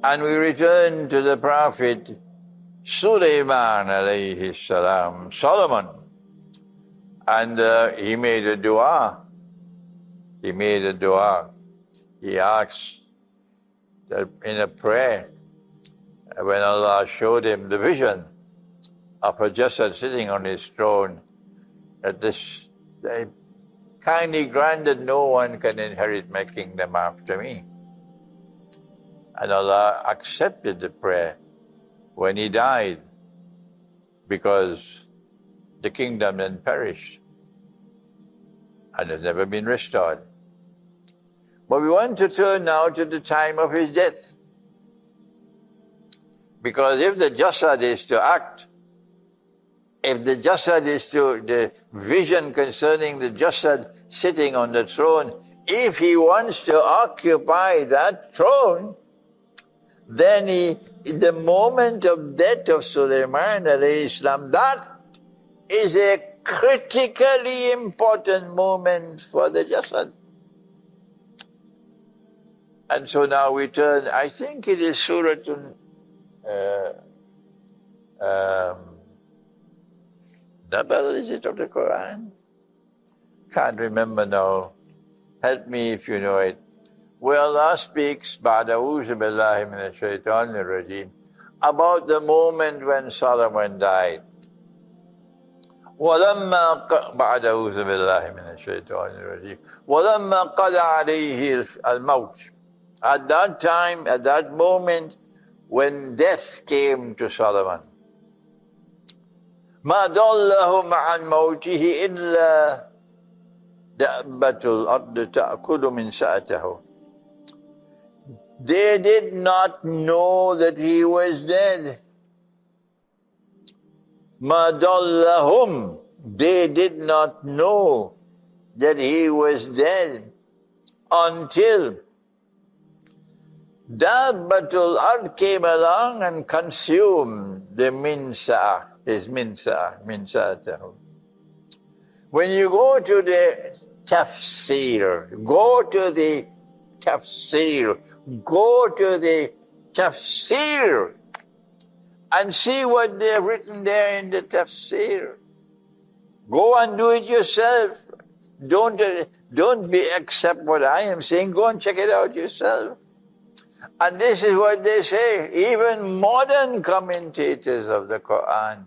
And we return to the Prophet Sulaiman alayhi salam, Solomon. And he made a dua. He made a dua. He asked that in a prayer, when Allah showed him the vision of a Jasad sitting on his throne, that this kindly grant that no one can inherit my kingdom after me. And Allah accepted the prayer when he died, because the kingdom then perished and has never been restored. But we want to turn now to the time of his death. Because if the Jasad is to act, if the Jasad is to, the vision concerning the Jasad sitting on the throne, if he wants to occupy that throne, then the moment of death of Sulaiman alayhi salam, that is a critically important moment for the Jasad. And so now we turn, I think it is Surah Nabal, is it, of the Qur'an? Can't remember now. Help me if you know it. Where Allah speaks, Ba'da'uzu billahi minash shaitanir rajeem, about the moment when Solomon died. وَلَمَّا بَعْدَ أُعُوذُ بِاللَّهِ مِنَ الشَّيْطَانِ الرَّجِيمِ وَلَمَّا قَضَى عَلَيْهِ الْمَوْتِ. At that time, at that moment, when death came to Solomon, مَا ضَلَّهُمْ عَنْ مَوْتِهِ إِلَّا دَأْبَةُ الْأَرْضِ تَأْكُلُ مِنْ سَأَتَهُ. They did not know that he was dead. مَا ضَلَّهُمْ. They did not know that he was dead until Dabbatul Ard came along and consumed the minsa, his minsa. When you go to the tafsir, go to the tafsir and see what they've written there in the tafsir. Go and do it yourself. Don't accept what I am saying. Go and check it out yourself. And this is what they say. Even modern commentators of the Qur'an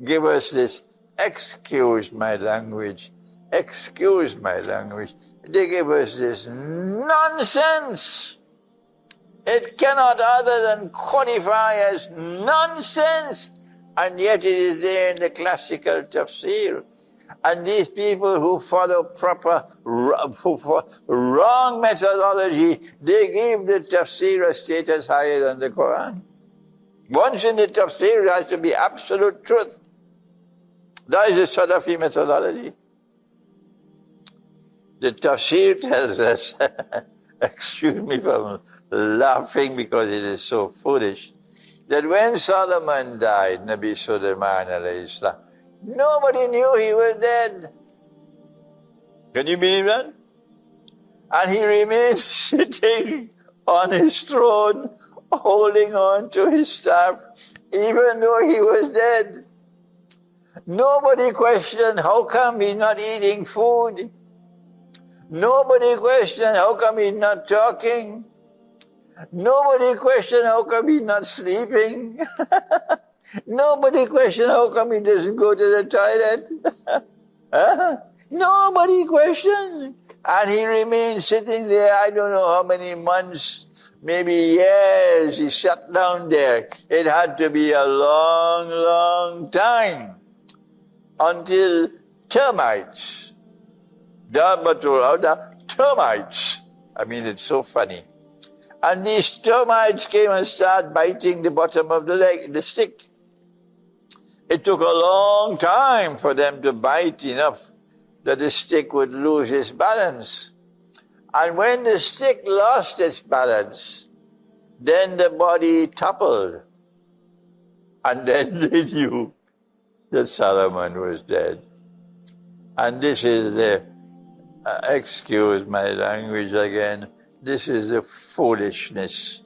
give us this, excuse my language. They give us this nonsense. It cannot other than qualify as nonsense. And yet it is there in the classical tafsir. And these people who follow wrong methodology, they give the tafsir a status higher than the Qur'an. Once in the tafsir, it has to be absolute truth. That is the Salafi methodology. The tafsir tells us, excuse me for laughing because it is so foolish, that when Solomon died, Nabi Sulaiman alayhi salam, nobody knew he was dead. Can you believe that? And he remained sitting on his throne, holding on to his staff, even though he was dead. Nobody questioned how come he's not eating food. Nobody questioned how come he's not talking. Nobody questioned how come he's not sleeping. Nobody questioned how come he doesn't go to the toilet. Nobody questioned. And he remained sitting there, I don't know how many months, maybe years, he sat down there. It had to be a long, long time until termites, termites, I mean, it's so funny. And these termites came and started biting the bottom of the stick. It took a long time for them to bite enough that the stick would lose its balance. And when the stick lost its balance, then the body toppled. And then they knew that Solomon was dead. And this is the, excuse my language again, this is the foolishness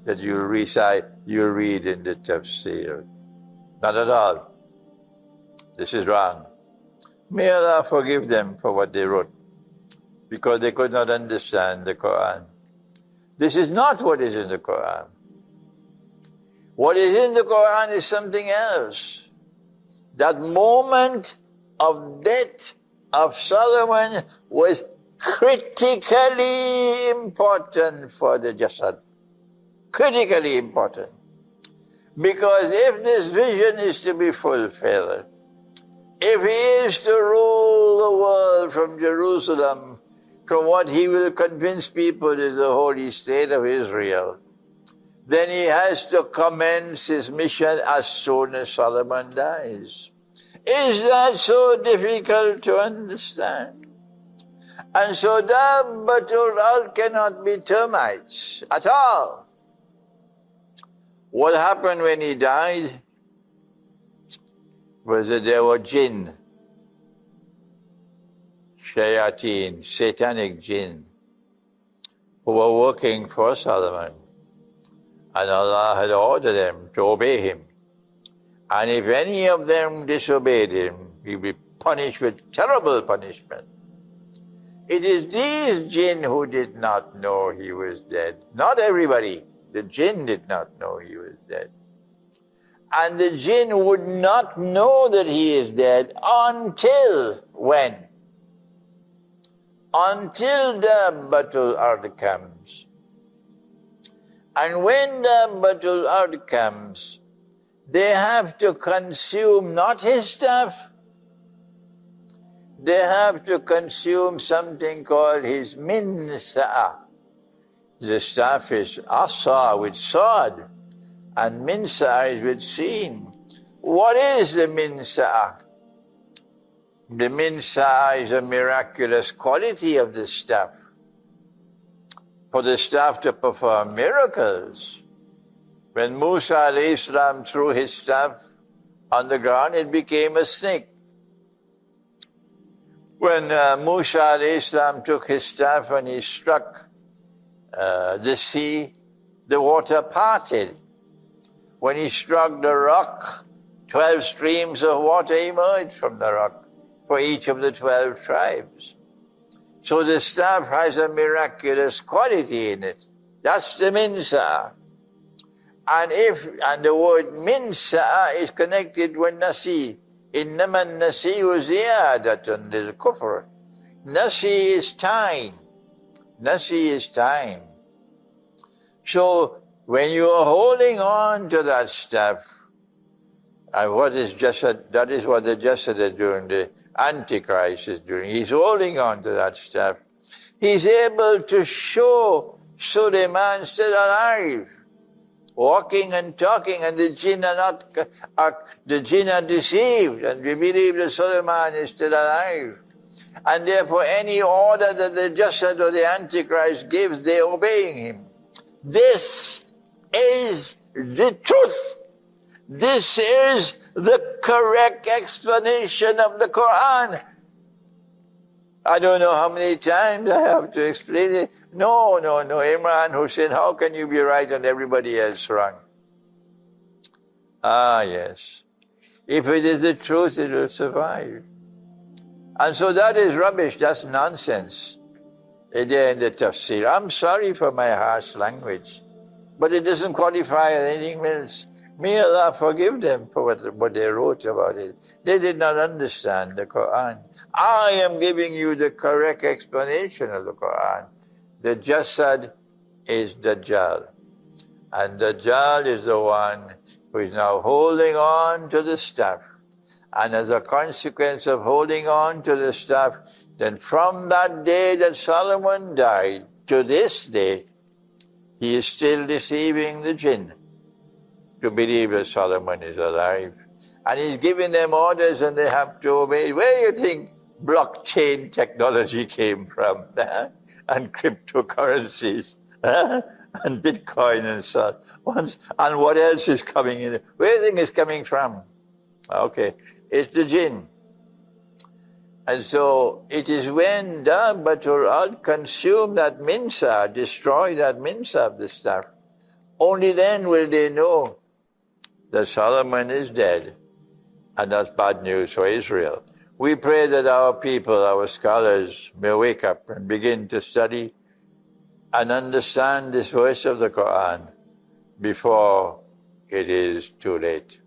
that you recite, you read in the tafsir. Not at all. This is wrong. May Allah forgive them for what they wrote, because they could not understand the Qur'an. This is not what is in the Qur'an. What is in the Qur'an is something else. That moment of death of Solomon was critically important for the Jasad. Critically important. Because if this vision is to be fulfilled, if he is to rule the world from Jerusalem, from what he will convince people is the holy state of Israel, then he has to commence his mission as soon as Solomon dies. Is that so difficult to understand? And so Dabbatul Ard cannot be termites at all. What happened when he died was that there were Jinn, shayateen, satanic Jinn, who were working for Solomon. And Allah had ordered them to obey him. And if any of them disobeyed him, he would be punished with terrible punishment. It is these Jinn who did not know he was dead. Not everybody. The Jinn did not know he was dead. And the Jinn would not know that he is dead until when? Until Dabbatul Ard comes. And when Dabbatul Ard comes, they have to consume not his stuff, they have to consume something called his minsa'a. The staff is asa with sword, and minsa'a is with seen. What is the minsa'a? The minsa'a is a miraculous quality of the staff. For the staff to perform miracles. When Musa alayhi salam threw his staff on the ground, it became a snake. When Musa alayhi salam took his staff and he struck the sea, the water parted. When he struck the rock, 12 streams of water emerged from the rock for each of the 12 tribes. So the staff has a miraculous quality in it. That's the minsa. And the word minsa is connected with nasi. Innama nasi'u ziyadatun lil kufr. Nasi is time. Nasi is time. So when you are holding on to that staff, and what is Jasad? That is what the Jasad is doing, the Antichrist is doing. He's holding on to that staff. He's able to show Suleiman still alive, walking and talking, and the Jinn are deceived, and we believe that Suleiman is still alive. And therefore any order that the Jasad or the Antichrist gives, they're obeying him. This is the truth. This is the correct explanation of the Qur'an. I don't know how many times I have to explain it. No, Imran Hosein, how can you be right and everybody else wrong? Ah, yes. If it is the truth, it will survive. And so that is rubbish, that's nonsense. There in the tafsir. I'm sorry for my harsh language, but it doesn't qualify as anything else. May Allah forgive them for what they wrote about it. They did not understand the Qur'an. I am giving you the correct explanation of the Qur'an. The Jasad is Dajjal. And Dajjal is the one who is now holding on to the staff. And as a consequence of holding on to the staff, then from that day that Solomon died to this day, he is still deceiving the Jinn to believe that Solomon is alive. And he's giving them orders and they have to obey. Where do you think blockchain technology came from? And cryptocurrencies, and Bitcoin and so on. And what else is coming in? Where do you think it's coming from? Okay, it's the Jinn. And so it is when Dabbatul Ard consume that minsa, destroy that minsa of the staff, Only then will they know that Solomon is dead, and that's bad news for Israel. We pray that our people, our scholars, may wake up and begin to study and understand this verse of the Qur'an before it is too late.